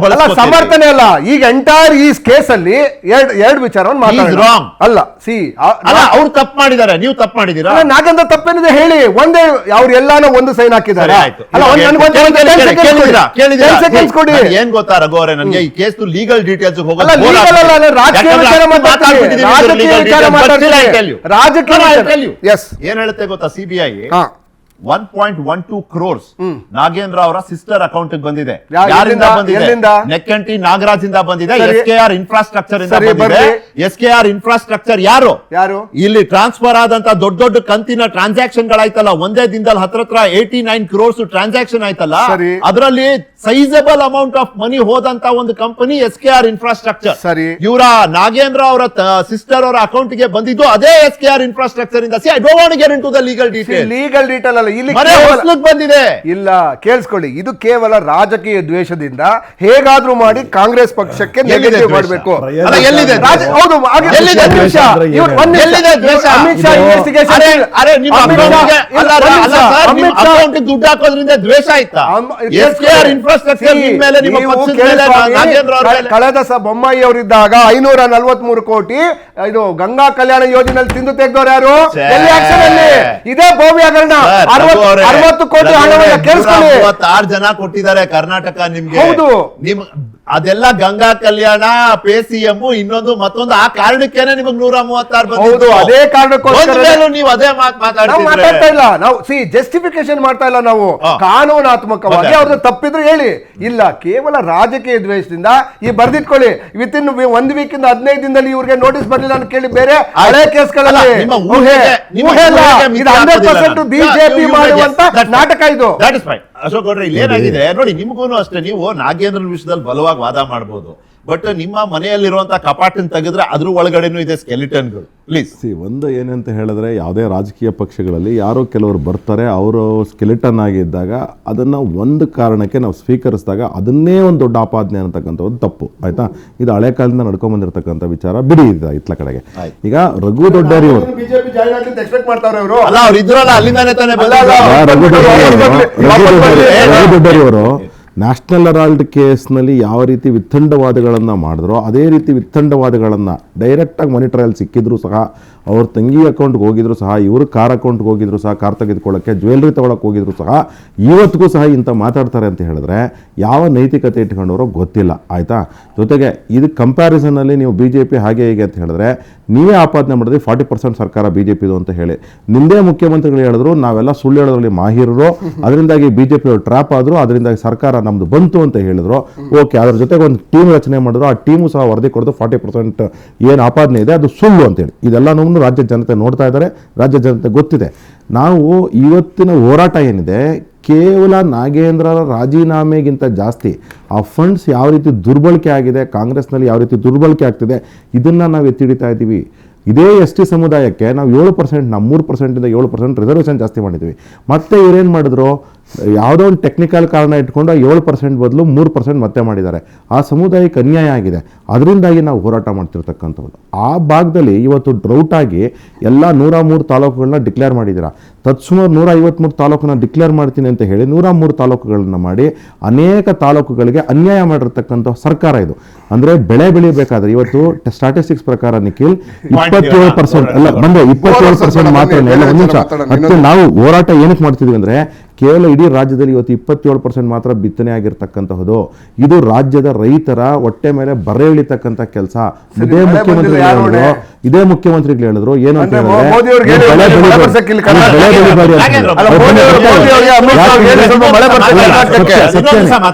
ಬಳಸ್ಕೊತೀರಿ. ಸಮರ್ಥನೆ ಅಲ್ಲ, ಈಗ ಎಂಟೈರ್ ಈ ಕೇಸ್ ಅಲ್ಲಿ ಎರಡು ವಿಚಾರವನ್ನು ಮಾತಾಡೋಣ. ಅಲ್ಲ ಸಿ ಅಲ್ಲ, ಅವ್ರು ತಪ್ಪು ಮಾಡಿದ್ದಾರೆ, ನೀವು ತಪ್ಪು ಮಾಡಿದೀರಾ? ನಾಗೇಂದ್ರ ತಪ್ಪೇನಿದೆ ಹೇಳಿ, ಒಂದೇ ಅವ್ರು ಎಲ್ಲಾನು ಒಂದು ಸೈನ್ ಹಾಕಿದ್ದಾರೆ. ಏನ್ ಗೊತ್ತಾ ರಘು ಅವರೇ, ನನಗೆ ಈ ಕೇಸ್ ಲೀಗಲ್ ಡೀಟೇಲ್ಸ್ ಏನ್ ಹೇಳುತ್ತೆ ಗೊತ್ತಾ, ಸಿಬಿಐ 1.12 crores ನಾಗೇಂದ್ರ ಅವರ ಸಿಸ್ಟರ್ ಅಕೌಂಟ್ ಬಂದಿದೆ. ಯಾರಿಂದ ಬಂದಿದೆ? ನೆಕ್ಕಂಟಿ ನಾಗರಾಜ್ ಇಂದ ಬಂದಿದೆ. SKR ಇನ್ಫ್ರಾಸ್ಟ್ರಕ್ಚರ್ ಇಂದ ಬಂದಿದೆ. SKR ಇನ್ಫ್ರಾಸ್ಟ್ರಕ್ಚರ್ ಯಾರು ಇಲ್ಲಿ ಟ್ರಾನ್ಸ್ಫರ್ ಆದಂತ ದೊಡ್ಡ ದೊಡ್ಡ ಕಂತಿನ ಟ್ರಾನ್ಸಾಕ್ಷನ್ ಗಳಾಯ್ತಲ್ಲ, ಒಂದೇ ದಿನದಲ್ಲಿ ಹತ್ರ 89 crores ಟ್ರಾನ್ಸಾಕ್ಷನ್ ಆಯ್ತಲ್ಲ, ಅದರಲ್ಲಿ ಸೈಸಬಲ್ ಅಮೌಂಟ್ ಆಫ್ ಮನಿ ಹೋದಂತ ಒಂದು ಕಂಪನಿ SKR ಇನ್ಫ್ರಾಸ್ಟ್ರಕ್ಚರ್. ಇವರ ನಾಗೇಂದ್ರ ಅವರ ಸಿಸ್ಟರ್ ಅವರ ಅಕೌಂಟ್ ಗೆ ಬಂದಿದ್ದು ಅದೇ SKR ಇನ್ಫ್ರಾಸ್ಟ್ರಕ್ಚರ್ ಇಂದ. I don't want to get into the legal detail ಅಲ್ಲ, ಇಲ್ಲಿ ಬಂದಿದೆ ಇಲ್ಲ, ಕೇಳಿಸ್ಕೊಳ್ಳಿ, ಇದು ಕೇವಲ ರಾಜಕೀಯ ದ್ವೇಷದಿಂದ ಹೇಗಾದ್ರೂ ಮಾಡಿ ಕಾಂಗ್ರೆಸ್ ಪಕ್ಷಕ್ಕೆ ನೆಗೆಟಿವ್ ಮಾಡಬೇಕು. ಹೌದು, ದುಡ್ಡು ಹಾಕೋದ್ರಿಂದ ದ್ವೇಷ ಆಯ್ತಾ? ಕಳೆದ ಬೊಮ್ಮಾಯಿ ಅವರಿದ್ದಾಗ 543 ಕೋಟಿ ಇದು ಗಂಗಾ ಕಲ್ಯಾಣ ಯೋಜನೆ ತಿಂದು ತೆಗೆದವ್ರು ಯಾರು? ಇದೇ ಭವ್ಯ ಹಗರಣ. 60 ಕೋಟಿ ಹಣವನ್ನು ಕೇಳಿಸ್ಕೊಳ್ಳಿ, 56 ಜನ ಕೊಟ್ಟಿದ್ದಾರೆ ಕರ್ನಾಟಕ ನಿಮ್ಗೆ. ಹೌದು, ಅದೆಲ್ಲ ಗಂಗಾ ಕಲ್ಯಾಣ, PCM, ಇನ್ನೊಂದು ಮತ್ತೊಂದು, ಆ ಕಾರಣಕ್ಕೇನೆ ನಿಮಗೆ 136 ಬಂದಿದ್ದು. ಅದೇ ಕಾರಣಕ್ಕೋಸ್ಕರ ನೀವು ಅದೇ ಮಾತಾಡ್ತಾ ಇಲ್ಲ. ನಾವು ಜಸ್ಟಿಫಿಕೇಶನ್ ಮಾಡ್ತಾ ಇಲ್ಲ, ನಾವು ಕಾನೂನಾತ್ಮಕವಾಗಿ ಅವ್ರದ್ದು ತಪ್ಪಿದ್ರು ಹೇಳಿ. ಇಲ್ಲ, ಕೇವಲ ರಾಜಕೀಯ ದ್ವೇಷದಿಂದ ಈ ಬರ್ದಿಟ್ಕೊಳ್ಳಿ. ವಿತಿನ್ 1 ವೀಕ್ ಇಂದ 15 ದಿನದಲ್ಲಿ ಇವ್ರಿಗೆ ನೋಟಿಸ್ ಬರ್ಲಿಲ್ಲ ಅಂತ ಕೇಳಿ ಬೇರೆ ಹಳೆ ಕೇಸ್ಗಳಲ್ಲಿ ಬಿಜೆಪಿ ಮಾಡುವಂತ ನಾಟಕ ಇದು. ಅಶೋಕ್ ಗೌಡ್ರೆ, ಇಲ್ಲಿ ಏನಾಗಿದೆ ನೋಡಿ, ನಿಮ್ಗೂ ಅಷ್ಟೇ, ನೀವು ನಾಗೇಂದ್ರ ವಿಷಯದಲ್ಲಿ ಬಲವಾಗಿ ವಾದ ಮಾಡಬಹುದು, ಬಟ್ ನಿಮ್ಮ ಮನೆಯಲ್ಲಿರುವಂತಹ ಕಪಾಟನ್ ತೆಗೆದ್ರೆ ಅದ್ರ ಒಳಗಡೆನೂ ಇದೆ ಸ್ಕೆಲಿಟನ್ಗಳು. ಪ್ಲೀಸ್ ಒಂದು ಏನಂತ ಹೇಳಿದ್ರೆ, ಯಾವುದೇ ರಾಜಕೀಯ ಪಕ್ಷಗಳಲ್ಲಿ ಯಾರೋ ಕೆಲವರು ಬರ್ತಾರೆ, ಅವರು ಸ್ಕೆಲಿಟನ್ ಆಗಿದ್ದಾಗ ಅದನ್ನು ಒಂದು ಕಾರಣಕ್ಕೆ ನಾವು ಸ್ವೀಕರಿಸಿದಾಗ ಅದನ್ನೇ ಒಂದು ದೊಡ್ಡ ಆಪಾದನೆ ಅನ್ನತಕ್ಕಂಥದ್ದು ತಪ್ಪು. ಆಯ್ತಾ? ಇದು ಹಳೆ ಕಾಲದಿಂದ ನಡ್ಕೊಂಡ್ ಬಂದಿರತಕ್ಕಂಥ ವಿಚಾರ ಬಿಡಿ ಇದೆ ಇತ್ಲ ಕಡೆಗೆ. ಈಗ ರಘು ದೊಡ್ಡಾರಿ ಅವರು ನ್ಯಾಷನಲ್ ಹೆರಾಲ್ಡ್ ಕೇಸ್ನಲ್ಲಿ ಯಾವ ರೀತಿ ವಿತ್ತಂಡವಾದಗಳನ್ನು ಮಾಡಿದ್ರೋ ಅದೇ ರೀತಿ ವಿತ್ತಂಡವಾದಗಳನ್ನು ಡೈರೆಕ್ಟಾಗಿ ಮನಿ ಟ್ರಯಲ್ ಸಿಕ್ಕಿದ್ರು ಸಹ, ಅವ್ರ ತಂಗಿ ಅಕೌಂಟ್ಗೆ ಹೋಗಿದ್ರು ಸಹ, ಇವರು ಕಾರ್ ಅಕೌಂಟ್ಗೆ ಹೋಗಿದ್ರು ಸಹ, ಕಾರ್ ತೆಗೆದುಕೊಳ್ಳೋಕ್ಕೆ ಜ್ಯುವೆಲ್ರಿ ತೊಗೊಳಕ್ಕೆ ಹೋಗಿದ್ರು ಸಹ, ಇವತ್ತಿಗೂ ಸಹ ಇಂಥ ಮಾತಾಡ್ತಾರೆ ಅಂತ ಹೇಳಿದ್ರೆ ಯಾವ ನೈತಿಕತೆ ಇಟ್ಕೊಂಡವರೋ ಗೊತ್ತಿಲ್ಲ. ಆಯಿತಾ? ಜೊತೆಗೆ ಇದು ಕಂಪ್ಯಾರಿಸನಲ್ಲಿ ನೀವು BJP ಹಾಗೆ ಹೀಗೆ ಅಂತ ಹೇಳಿದ್ರೆ ನೀವೇ ಆಪಾದನೆ ಮಾಡಿದ್ರಿ 40% ಸರ್ಕಾರ BJPದು ಅಂತ ಹೇಳಿ. ನಿಮ್ಮದೇ ಮುಖ್ಯಮಂತ್ರಿಗಳು ಹೇಳಿದ್ರು ನಾವೆಲ್ಲ ಸುಳ್ಳು ಹೇಳೋದ್ರಲ್ಲಿ ಮಾಹಿರರು, ಅದರಿಂದಾಗಿ BJP ಅವರು ಟ್ರ್ಯಾಪ್ ಆದರು, ಅದರಿಂದಾಗಿ ಸರ್ಕಾರ ನಮ್ದು ಬಂತು ಅಂತ ಹೇಳಿದ್ರು. ಓಕೆ, ಅದ್ರ ಜೊತೆಗೆ ಒಂದು ಟೀಮ್ ರಚನೆ ಮಾಡಿದ್ರು, ಆ ಟೀಮು ಸಹ ವರದಿ ಕೊಡೋದು 40% ಏನು ಆಪಾದನೆ ಇದೆ ಅದು ಸುಳ್ಳು ಅಂತೇಳಿ. ಇದೆಲ್ಲನೂ ರಾಜ್ಯ ಜನತೆ ನೋಡ್ತಾ ಇದ್ದಾರೆ, ರಾಜ್ಯ ಜನತೆ ಗೊತ್ತಿದೆ. ನಾವು ಇವತ್ತಿನ ಹೋರಾಟ ಏನಿದೆ ಕೇವಲ ನಾಗೇಂದ್ರರ ರಾಜೀನಾಮೆಗಿಂತ ಜಾಸ್ತಿ ಆ ಫಂಡ್ಸ್ ಯಾವ ರೀತಿ ದುರ್ಬಳಕೆ ಆಗಿದೆ, ಕಾಂಗ್ರೆಸ್ನಲ್ಲಿ ಯಾವ ರೀತಿ ದುರ್ಬಳಕೆ ಆಗ್ತಿದೆ, ಇದನ್ನು ನಾವು ಎತ್ತಿ ಹಿಡಿತಾ ಇದ್ದೀವಿ. ಇದೇ ST ಸಮುದಾಯಕ್ಕೆ ನಾವು 7%, ನಾವು 3%ಇಂದ 7% ರಿಸರ್ವೇಷನ್ ಜಾಸ್ತಿ ಮಾಡಿದ್ವಿ. ಮತ್ತೆ ಇವರೇನು ಮಾಡಿದ್ರು, ಯಾವುದೋ ಒಂದು ಟೆಕ್ನಿಕಲ್ ಕಾರಣ ಇಟ್ಕೊಂಡು 7% ಬದಲು 3% ಮತ್ತೆ ಮಾಡಿದ್ದಾರೆ. ಆ ಸಮುದಾಯಕ್ಕೆ ಅನ್ಯಾಯ ಆಗಿದೆ, ಅದರಿಂದಾಗಿ ನಾವು ಹೋರಾಟ ಮಾಡ್ತಿರ್ತಕ್ಕಂಥದ್ದು. ಆ ಭಾಗದಲ್ಲಿ ಇವತ್ತು ಡ್ರೌಟ್ ಆಗಿ ಎಲ್ಲ 103 ತಾಲೂಕುಗಳನ್ನ ಡಿಕ್ಲೇರ್ ಮಾಡಿದ್ದೀರಾ. ತತ್ಸುಮಾರು 153 ತಾಲೂಕನ್ನ ಡಿಕ್ಲೇರ್ ಮಾಡ್ತೀನಿ ಅಂತ ಹೇಳಿ 103 ತಾಲೂಕುಗಳನ್ನ ಮಾಡಿ ಅನೇಕ ತಾಲೂಕುಗಳಿಗೆ ಅನ್ಯಾಯ ಮಾಡಿರ್ತಕ್ಕಂಥ ಸರ್ಕಾರ ಇದು. ಅಂದರೆ ಬೆಳೆ ಬೆಳಿಬೇಕಾದ್ರೆ ಇವತ್ತು ಸ್ಟಾಟಿಸ್ಟಿಕ್ಸ್ ಪ್ರಕಾರ ನಿಖಿಲ್ 27% ಅಲ್ಲ ಬಂದ್ರೆ 27% ಮಾತ್ರ. ಒಂದು ನಿಮಿಷ, ಮತ್ತೆ ನಾವು ಹೋರಾಟ ಏನಕ್ಕೆ ಮಾಡ್ತಿದ್ವಿ ಅಂದ್ರೆ ಕೇವಲ ಇಡೀ ರಾಜ್ಯದಲ್ಲಿ ಇವತ್ತು 27% ಮಾತ್ರ ಬಿತ್ತನೆ ಆಗಿರ್ತಕ್ಕಂತಹದ್ದು. ಇದು ರಾಜ್ಯದ ರೈತರ ಹೊಟ್ಟೆ ಮೇಲೆ ಬರೆ ಇಳಿತಕ್ಕಂಥ ಕೆಲಸ. ಇದೇ ಮುಖ್ಯಮಂತ್ರಿಗಳು ಹೇಳಿದ್ರು ಏನು ಅಂತ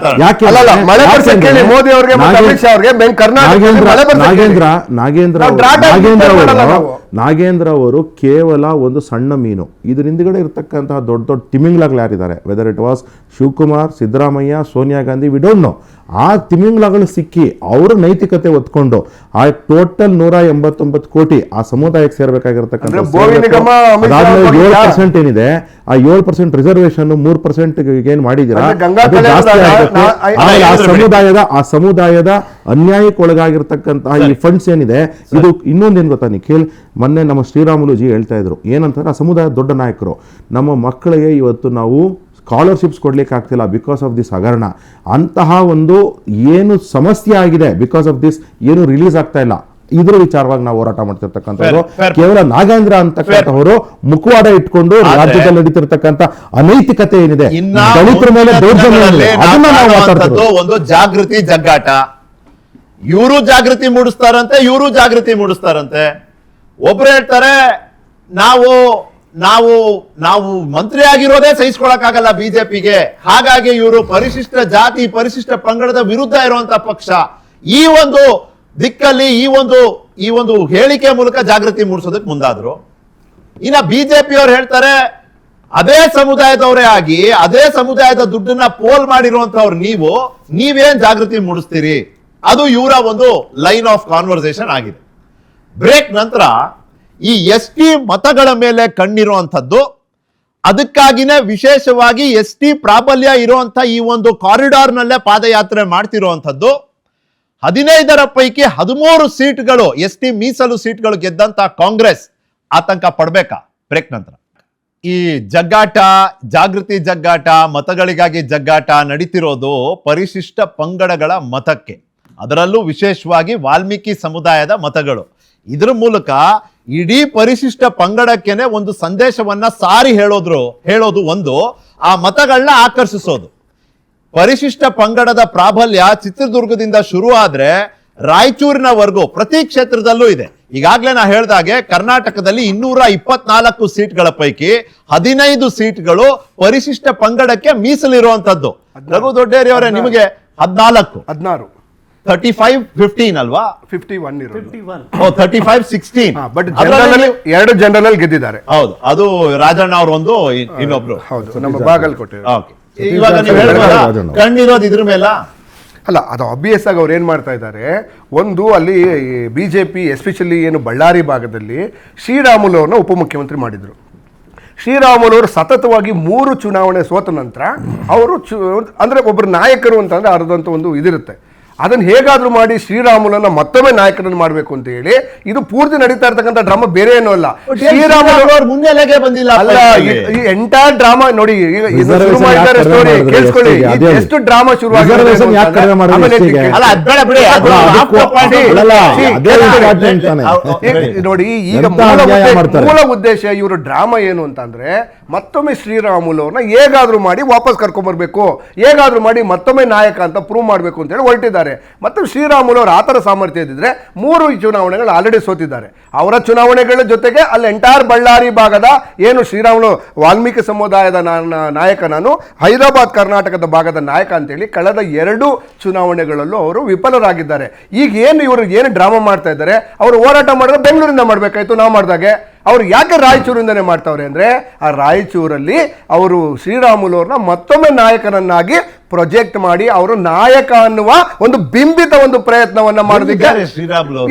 ನಾಗೇಂದ್ರ ಅವರು ಕೇವಲ ಒಂದು ಸಣ್ಣ ಮೀನು. ಇದ್ರ ಹಿಂದ್ಗಡೆ ಇರತಕ್ಕಂತಹ ದೊಡ್ಡ ದೊಡ್ಡ ತಿಮಿಂಗ್ಲಾಗಳು ಯಾರಿದ್ದಾರೆ, whether it was Shivakumar, Siddaramaiah, Sonia Gandhi, we don't know. ಆ ತಿಮಿಂಗ್ಲಾಗಳು ಸಿಕ್ಕಿ ಅವರ ನೈತಿಕತೆ ಹೊತ್ಕೊಂಡು ಆ ಟೋಟಲ್ 189 ಕೋಟಿ ಆ ಸಮುದಾಯಕ್ಕೆ ಸೇರ್ಬೇಕಾಗಿರ್ತಕ್ಕಂಥ 7% ಏನಿದೆ, ಆ 7% ರಿಸರ್ವೇಶನ್ 3% ಏನ್ ಮಾಡಿದೀರಾ, ಆ ಸಮುದಾಯದ ಅನ್ಯಾಯಕ್ಕೊಳಗಾಗಿರ್ತಕ್ಕಂತಹ ಈ ಫಂಡ್ಸ್ ಏನಿದೆ, ಇದು ಇನ್ನೊಂದೇನು ಗೊತ್ತಾ ನಿಖಿಲ್, ಮೊನ್ನೆ ನಮ್ಮ ಶ್ರೀರಾಮುಲು ಜಿ ಹೇಳ್ತಾ ಇದ್ರು ಏನಂತಂದ್ರೆ, ಆ ಸಮುದಾಯದ ದೊಡ್ಡ ನಾಯಕರು, ನಮ್ಮ ಮಕ್ಕಳಿಗೆ ಇವತ್ತು ನಾವು ಸ್ಕಾಲರ್ಶಿಪ್ಸ್ ಕೊಡ್ಲಿಕ್ಕೆ ಆಗ್ತಿಲ್ಲ ಬಿಕಾಸ್ ಆಫ್ ದಿಸ್ ಹಗರಣ. ಅಂತಹ ಒಂದು ಏನು ಸಮಸ್ಯೆ ಆಗಿದೆ ಬಿಕಾಸ್ ಆಫ್ ದಿಸ್ ಏನು ರಿಲೀಸ್ ಆಗ್ತಾ ಇಲ್ಲ, ಇದ್ರ ವಿಚಾರವಾಗಿ ನಾವು ಹೋರಾಟ ಮಾಡ್ತಿರ್ತಕ್ಕಂಥದ್ದು. ಕೇವಲ ನಾಗೇಂದ್ರ ಅಂತಕ್ಕಂಥವರು ಮುಖವಾಡ ಇಟ್ಕೊಂಡು ರಾಜ್ಯದಲ್ಲಿ ನಡೀತಿರ್ತಕ್ಕಂಥ ಅನೈತಿಕತೆ ಏನಿದೆ, ದಲಿತರ ಮೇಲೆ ದೌರ್ಜನ್ಯ ಏನಿದೆ, ಅದನ್ನ ನಾವು ಮಾತಾಡ್ತಿರೋದು. ಒಂದು ಜಾಗೃತಿ ಜಗ್ಗಾಟ. ಇವರು ಜಾಗೃತಿ ಮೂಡಿಸ್ತಾರಂತೆ, ಇವರು ಜಾಗೃತಿ ಮೂಡಿಸ್ತಾರಂತೆ. ಒಬ್ರು ಹೇಳ್ತಾರೆ ನಾವು ನಾವು ನಾವು ಮಂತ್ರಿ ಆಗಿರೋದೇ ಸಹಿಸ್ಕೊಳಕ್ಕಾಗಲ್ಲ ಬಿಜೆಪಿಗೆ, ಹಾಗಾಗಿ ಇವರು ಪರಿಶಿಷ್ಟ ಜಾತಿ ಪರಿಶಿಷ್ಟ ಪಂಗಡದ ವಿರುದ್ಧ ಇರುವಂತ ಪಕ್ಷ. ಈ ಒಂದು ದಿಕ್ಕಲ್ಲಿ ಈ ಒಂದು ಹೇಳಿಕೆ ಮೂಲಕ ಜಾಗೃತಿ ಮೂಡಿಸೋದಕ್ಕೆ ಮುಂದಾದ್ರು. ಇನ್ನ ಬಿಜೆಪಿ ಅವ್ರು ಹೇಳ್ತಾರೆ ಅದೇ ಸಮುದಾಯದವರೇ ಆಗಿ ಅದೇ ಸಮುದಾಯದ ದುಡ್ಡನ್ನ ಪೋಲ್ ಮಾಡಿರುವಂತವ್ರು ನೀವೇನ್ ಜಾಗೃತಿ ಮೂಡಿಸ್ತೀರಿ? ಅದು ಇವರ ಒಂದು ಲೈನ್ ಆಫ್ ಕಾನ್ವರ್ಸೇಷನ್ ಆಗಿದೆ. ಬ್ರೇಕ್ ನಂತರ ಈ ST ಮತಗಳ ಮೇಲೆ ಕಣ್ಣಿರುವಂತದ್ದು, ಅದಕ್ಕಾಗಿನೇ ವಿಶೇಷವಾಗಿ ST ಪ್ರಾಬಲ್ಯ ಇರುವಂತ ಈ ಒಂದು ಕಾರಿಡಾರ್ ನಲ್ಲೇ ಪಾದಯಾತ್ರೆ ಮಾಡ್ತಿರುವಂತದ್ದು. 15 ಪೈಕಿ 13 ಸೀಟ್ಗಳು ST ಮೀಸಲು ಸೀಟ್ಗಳು ಗೆದ್ದಂತ ಕಾಂಗ್ರೆಸ್ ಆತಂಕ ಪಡ್ಬೇಕಾ? ಬ್ರೇಕ್ ನಂತರ ಈ ಜಗ್ಗಾಟ, ಜಾಗೃತಿ ಜಗ್ಗಾಟ, ಮತಗಳಿಗಾಗಿ ಜಗ್ಗಾಟ ನಡೀತಿರೋದು ಪರಿಶಿಷ್ಟ ಪಂಗಡಗಳ ಮತಕ್ಕೆ, ಅದರಲ್ಲೂ ವಿಶೇಷವಾಗಿ ವಾಲ್ಮೀಕಿ ಸಮುದಾಯದ ಮತಗಳು. ಇದ್ರ ಮೂಲಕ ಇಡೀ ಪರಿಶಿಷ್ಟ ಪಂಗಡಕ್ಕೇನೆ ಒಂದು ಸಂದೇಶವನ್ನ ಸಾರಿ ಹೇಳೋದು ಒಂದು, ಆ ಮತಗಳನ್ನ ಆಕರ್ಷಿಸೋದು. ಪರಿಶಿಷ್ಟ ಪಂಗಡದ ಪ್ರಾಬಲ್ಯ ಚಿತ್ರದುರ್ಗದಿಂದ ಶುರು ಆದ್ರೆ ರಾಯಚೂರಿನವರೆಗೂ ಪ್ರತಿ ಕ್ಷೇತ್ರದಲ್ಲೂ ಇದೆ. ಈಗಾಗಲೇ ನಾ ಹೇಳ್ದಾಗೆ ಕರ್ನಾಟಕದಲ್ಲಿ 224 ಸೀಟ್ಗಳ ಪೈಕಿ 15 ಸೀಟ್ಗಳು ಪರಿಶಿಷ್ಟ ಪಂಗಡಕ್ಕೆ ಮೀಸಲಿರುವಂತದ್ದು. ರಘು ದೊಡ್ಡೇರಿ ಅವರೇ, ನಿಮಗೆ 16 35-15 ಅಲ್ವಾ? 51 ಇರೋದು. 35-16. ಬಟ್ ಎರಡು ಜನರಲ್ ಗೆದ್ದಿದ್ದಾರೆ. ಹೌದು, ಅದು ರಾಜಣ್ಣ ಅವರು ಒಂದು, ಇನ್ನೊಬ್ರು ಹೌದು ನಮ್ಮ ಬಾಗಲಕೋಟೆ. ಇವಾಗ ನೀವು ಹೇಳ್ಬೋದಾ ಕಣ್ಣಿರೋದು ಇದ್ರ ಮೇಲ? ಅಲ್ಲ, ಅದು ಅಬ್ವಿಯಸ್ ಆಗಿ ಅವ್ರು ಏನು ಮಾಡ್ತಾ ಇದ್ದಾರೆ, ಒಂದು ಅಲ್ಲಿ ಬಿಜೆಪಿ ಎಸ್ಪೆಷಲಿ ಏನು ಬಳ್ಳಾರಿ ಭಾಗದಲ್ಲಿ ಶ್ರೀರಾಮುಲು ಅವ್ರನ್ನ ಉಪಮುಖ್ಯಮಂತ್ರಿ ಮಾಡಿದ್ರು. ಶ್ರೀರಾಮುಲು ಅವರು ಸತತವಾಗಿ 3 ಚುನಾವಣೆ ಸೋತ ನಂತರ ಅವರು ಅಂದ್ರೆ ಒಬ್ಬರು ನಾಯಕರು ಅಂತಂದ್ರೆ ಅರ್ಧಂತ ಒಂದು ಇದಿರುತ್ತೆ. ಅದನ್ನು ಹೇಗಾದ್ರೂ ಮಾಡಿ ಶ್ರೀರಾಮುಲನ್ನ ಮತ್ತೊಮ್ಮೆ ನಾಯಕರನ್ನು ಮಾಡಬೇಕು ಅಂತ ಹೇಳಿ ಇದು ಪೂರ್ತಿ ನಡೀತಾ ಇರ್ತಕ್ಕಂಥ ಡ್ರಾಮಾ ಬೇರೆ ಏನೂ ಅಲ್ಲ. ಶ್ರೀರಾಮುಲು ಮುನ್ನೆಲೆಗೆ ಬಂದಿಲ್ಲ ಅಲ್ಲ, ಈ ಎಂಟೈರ್ ಡ್ರಾಮಾ ನೋಡಿ, ಈಗ ಶುರು ಮಾಡಿದ್ದಾರೆ ಸ್ಟೋರಿ ಕೇಳಿಸ್ಕೊಳ್ಳಿ. ಎಷ್ಟು ಡ್ರಾಮಾ ಶುರು ನೋಡಿ. ಈಗ ಮೂಲ ಉದ್ದೇಶ ಇವರು ಡ್ರಾಮಾ ಏನು ಅಂತಂದ್ರೆ ಮತ್ತೊಮ್ಮೆ ಶ್ರೀರಾಮುಲು ಅವ್ರನ್ನ ಹೇಗಾದ್ರೂ ಮಾಡಿ ವಾಪಸ್ ಕರ್ಕೊಂಡ್ಬರ್ಬೇಕು, ಹೇಗಾದ್ರೂ ಮಾಡಿ ಮತ್ತೊಮ್ಮೆ ನಾಯಕ ಅಂತ ಪ್ರೂವ್ ಮಾಡಬೇಕು ಅಂತ ಹೇಳಿ ಹೊರಟಿದ್ದಾರೆ. ಮತ್ತು ಶ್ರೀರಾಮುಲು ಅವರು ಆತರ ಸಾಮರ್ಥ್ಯ ಇದ್ದಿದ್ರೆ 3 ಚುನಾವಣೆಗಳು ಆಲ್ರೆಡಿ ಸೋತಿದ್ದಾರೆ. ಅವರ ಚುನಾವಣೆಗಳ ಜೊತೆಗೆ ಅಲ್ಲಿ ಎಂಟೈರ್ ಬಳ್ಳಾರಿ ಭಾಗದ ಏನು ಶ್ರೀರಾಮುಲು ವಾಲ್ಮೀಕಿ ಸಮುದಾಯದ ನಾಯಕ, ನಾನು ಹೈದರಾಬಾದ್ ಕರ್ನಾಟಕದ ಭಾಗದ ನಾಯಕ ಅಂತೇಳಿ ಕಳೆದ 2 ಚುನಾವಣೆಗಳಲ್ಲೂ ಅವರು ವಿಫಲರಾಗಿದ್ದಾರೆ. ಈಗ ಇವರು ಏನು ಡ್ರಾಮಾ ಮಾಡ್ತಾ ಇದ್ದಾರೆ, ಅವರು ಹೋರಾಟ ಮಾಡಿದ್ರೆ ಬೆಂಗಳೂರಿಂದ ಮಾಡಬೇಕಾಯ್ತು, ನಾವು ಮಾಡಿದಾಗೆ. ಅವ್ರು ಯಾಕೆ ರಾಯಚೂರಿಂದನೇ ಮಾಡ್ತಾವ್ರೆ ಅಂದ್ರೆ, ಆ ರಾಯಚೂರಲ್ಲಿ ಅವರು ಶ್ರೀರಾಮುಲು ಅವ್ರನ್ನ ಮತ್ತೊಮ್ಮೆ ನಾಯಕನನ್ನಾಗಿ ಪ್ರೊಜೆಕ್ಟ್ ಮಾಡಿ ಅವರು ನಾಯಕ ಅನ್ನುವ ಒಂದು ಬಿಂಬಿತ ಒಂದು ಪ್ರಯತ್ನವನ್ನ ಮಾಡೋದಕ್ಕೆ ಶ್ರೀರಾಮುಲು